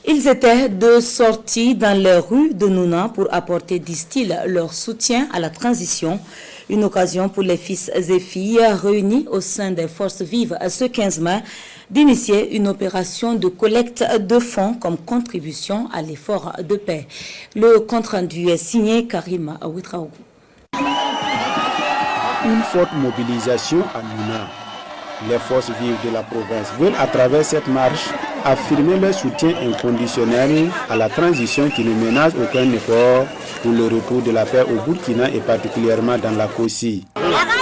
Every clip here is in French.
Ils étaient de sortie dans les rues de Nouna pour apporter, disent-ils, leur soutien à la transition. Une occasion pour les fils et filles réunis au sein des forces vives ce 15 mai d'initier une opération de collecte de fonds comme contribution à l'effort de paix. Le compte-rendu est signé Karim Ouitraougou. Une forte mobilisation à Nouna. Les forces vives de la province veulent à travers cette marche affirmer leur soutien inconditionnel à la transition qui ne ménage aucun effort pour le retour de la paix au Burkina et particulièrement dans la Kossi.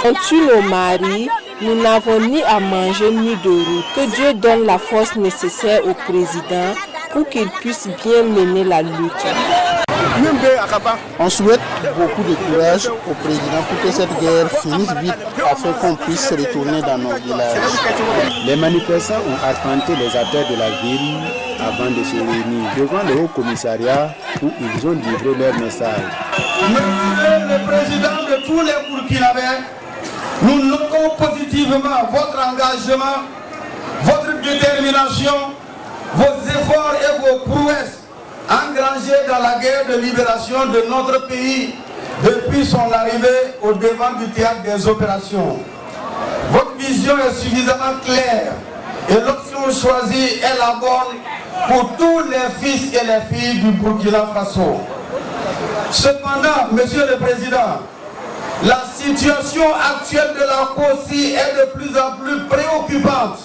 On tue nos maris, nous n'avons ni à manger ni de roue. Que Dieu donne la force nécessaire au président pour qu'il puisse bien mener la lutte. On souhaite beaucoup de courage au président pour que cette guerre finisse vite afin qu'on puisse retourner dans nos villages. Les manifestants ont arpenté les artères de la ville avant de se réunir devant le haut commissariat où ils ont livré leur message. Monsieur le président de tous les Burkinabés, nous notons positivement votre engagement, votre détermination, vos efforts et vos prouesses engagés dans la guerre de libération de notre pays depuis son arrivée au devant du théâtre des opérations. Votre vision est suffisamment claire et l'option choisie est la bonne pour tous les fils et les filles du Burkina Faso. Cependant, Monsieur le Président, la situation actuelle de la Kossi est de plus en plus préoccupante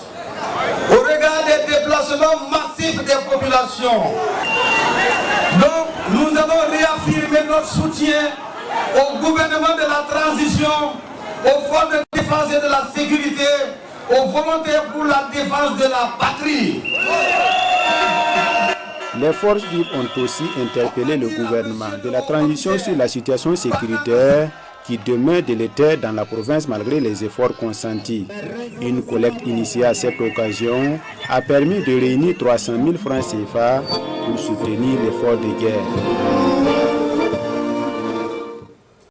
au regard des déplacements massifs des populations. Donc, nous avons réaffirmé notre soutien au gouvernement de la transition, aux forces de défense et de la sécurité, aux volontaires pour la défense de la patrie. Les forces vives ont aussi interpellé le gouvernement de la transition sur la situation sécuritaire qui demeure délétère dans la province malgré les efforts consentis. Une collecte initiée à cette occasion a permis de réunir 300 000 francs CFA pour soutenir l'effort de guerre.